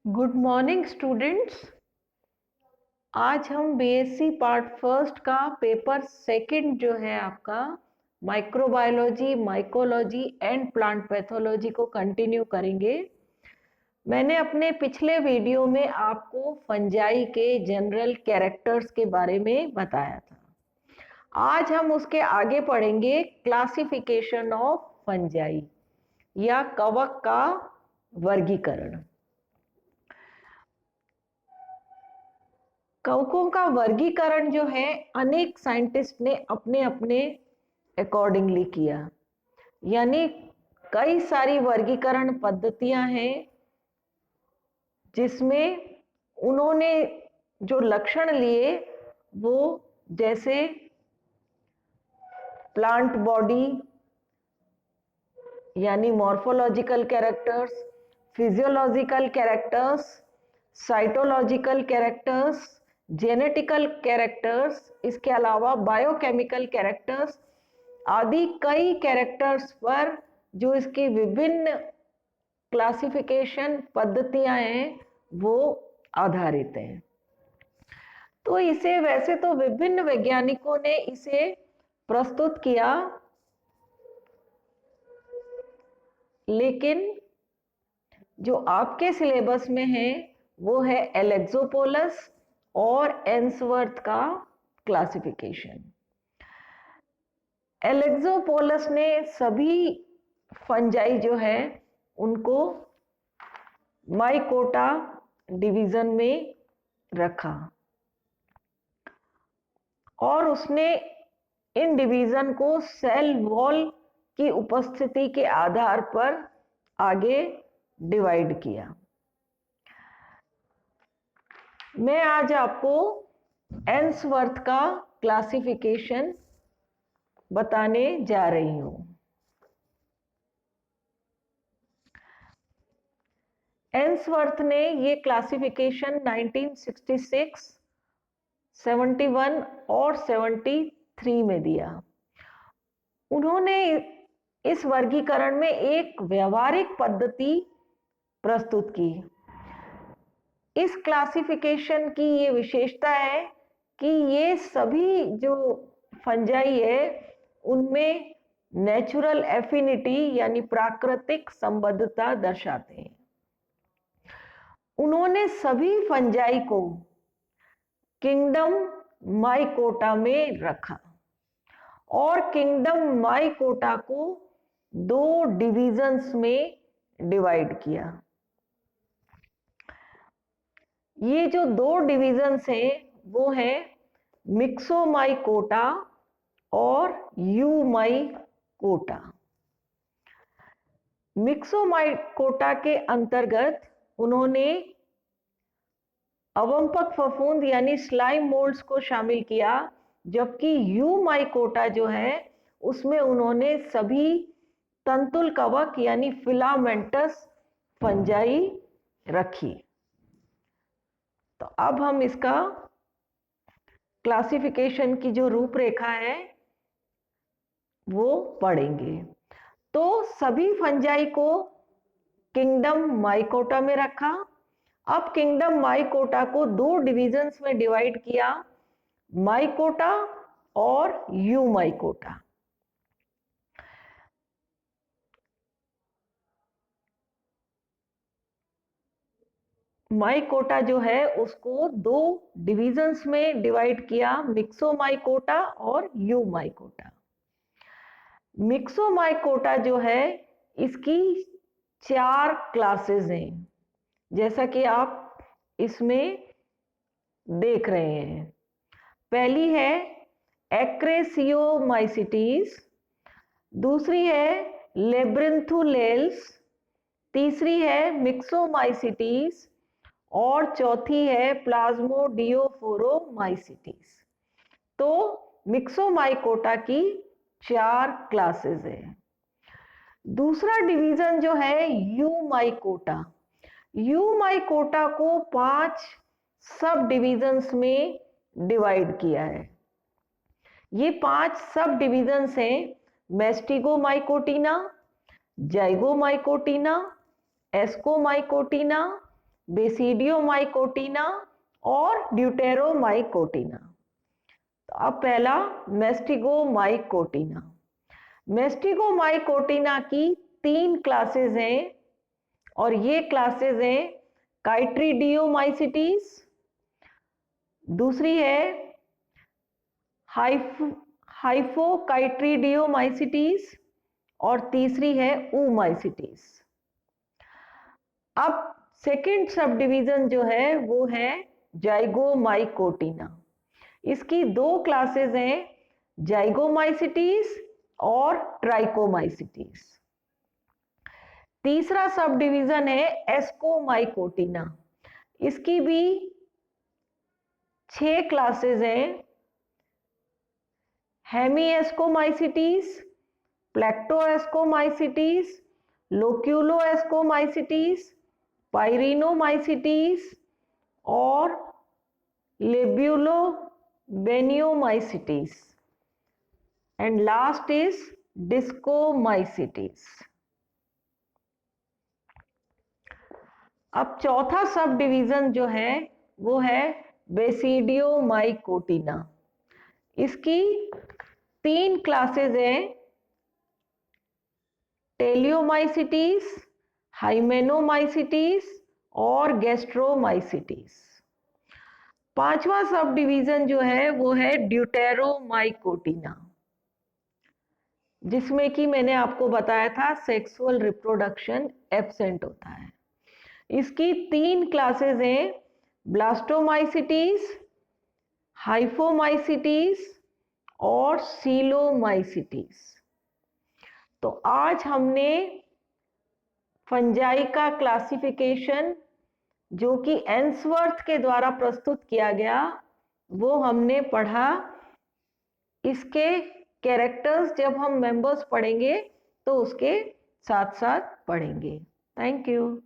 Good morning students. आज हम BSc part first का पेपर सेकंड जो है आपका microbiology, mycology and plant pathology को कंटिन्यू करेंगे। मैंने अपने पिछले वीडियो में आपको फंजाई के जनरल कैरेक्टर्स के बारे में बताया था। आज हम उसके आगे पढ़ेंगे क्लासिफिकेशन ऑफ फंजाई या कवक का वर्गीकरण। कवकों का वर्गीकरण जो है अनेक साइंटिस्ट ने अपने अपने अकॉर्डिंगली किया, यानी कई सारी वर्गीकरण पद्धतियां हैं जिसमें उन्होंने जो लक्षण लिए वो जैसे प्लांट बॉडी यानी morphological characters, physiological characters, cytological characters, genetical characters, इसके अलावा बायोकेमिकल कैरेक्टर्स आदि कई कैरेक्टर्स पर जो इसकी विभिन्न क्लासिफिकेशन पद्धतियां हैं वो आधारित हैं। तो इसे वैसे तो विभिन्न वैज्ञानिकों ने इसे प्रस्तुत किया, लेकिन जो आपके सिलेबस में है वो है एलेक्सोपोलस और एंसवर्थ का क्लासिफिकेशन। एलेक्सोपोलस ने सभी फंजाई जो है उनको माइकोटा डिवीजन में रखा और उसने इन डिवीजन को सेल वॉल की उपस्थिति के आधार पर आगे डिवाइड किया। मैं आज आपको एंसवर्थ का क्लासिफिकेशन बताने जा रही हूं। एंसवर्थ ने ये क्लासिफिकेशन 1966, 71 और 73 में दिया। उन्होंने इस वर्गीकरण में एक व्यवहारिक पद्धति प्रस्तुत की। इस क्लासिफिकेशन की ये विशेषता है कि ये सभी जो फंजाई है उनमें नेचुरल एफिनिटी यानी प्राकृतिक संबद्धता दर्शाते हैं। उन्होंने सभी फंजाई को किंगडम माइकोटा में रखा और किंगडम माइकोटा को दो डिविजन्स में डिवाइड किया। ये जो दो डिविजन्स हैं वो है मिक्सोमाइकोटा और यूमाइकोटा। मिक्सोमाइकोटा के अंतर्गत उन्होंने अवंपक फफूंद यानी स्लाइम मोल्ड्स को शामिल किया, जबकि यूमाइकोटा जो है उसमें उन्होंने सभी तंतुल कवक यानी फिलामेंटस फंजाई रखी। तो अब हम इसका क्लासिफिकेशन की जो रूपरेखा है वो पढ़ेंगे। तो सभी फंजाई को किंगडम माइकोटा में रखा। अब किंगडम माइकोटा को दो डिविजन्स में डिवाइड किया, माइकोटा और यूमाइकोटा। माइकोटा जो है उसको दो डिविजन्स में डिवाइड किया, मिक्सोमाइकोटा और यूमाइकोटा। मिक्सोमाइकोटा जो है इसकी 4 क्लासेस हैं, जैसा कि आप इसमें देख रहे हैं। पहली है एक्रेसियोमाइसिटीज, दूसरी है लेब्रिंथुलेल्स, तीसरी है मिक्सोमाइसिटीज और चौथी है प्लाज्मोडियोफोरोमाइसिटीज। तो मिक्सोमाइकोटा की 4 क्लासेस है। दूसरा डिवीजन जो है यूमाइकोटा। यूमाइकोटा को 5 सब डिविजन्स में डिवाइड किया है। ये 5 सब डिविजन्स हैं मेस्टिगोमाइकोटिना, जाइगोमाइकोटिना, एस्कोमाइकोटिना, बेसिडियोमाइकोटिना और ड्यूटेरोमाइकोटिना। तो अब पहला मेस्टिगोमाइकोटिना। मेस्टिगोमाइकोटिना की 3 क्लासेस हैं और ये क्लासेस हैं काइट्रीडियोमाइसिटीज, दूसरी है हाइफोकाइट्रीडियोमाइसिटीज और तीसरी है ऊमाइसिटीज। अब सेकंड सब डिवीजन जो है वो है जाइगोमाइकोटिना। इसकी 2 क्लासेस हैं, जाइगोमाइसिटीज और ट्राइकोमाइसिटीज। तीसरा सब डिवीजन है एस्कोमाइकोटिना। इसकी भी 6 क्लासेस हैं, हेमीएस्कोमाइसिटीज, प्लेक्टोएस्कोमाइसिटीज, लोक्यूलोएस्कोमाइसिटीज, पाइरिनोमाइसिटीज और लेब्यूलोबेनियोमाइसिटीज एंड लास्ट इज डिस्कोमाइसिटीज। अब चौथा सब डिवीजन जो है वो है बेसिडियोमाइकोटिना। इसकी 3 क्लासेस हैं, टेलियोमाइसिटीज, हाइमेनोमाइसिटीज और गैस्ट्रोमाइसिटीज। पांचवा सब डिवीजन जो है वो है ड्यूटेरोमाइकोटिना, जिसमें कि मैंने आपको बताया था सेक्सुअल रिप्रोडक्शन एब्सेंट होता है। इसकी 3 क्लासेस हैं, ब्लास्टोमाइसिटीज, हाइफोमाइसिटीज और सीलोमाइसिटीज। तो आज हमने फंजाई का क्लासिफिकेशन जो कि एंसवर्थ के द्वारा प्रस्तुत किया गया वो हमने पढ़ा। इसके कैरेक्टर्स जब हम मेंबर्स पढ़ेंगे तो उसके साथ साथ पढ़ेंगे। Thank you.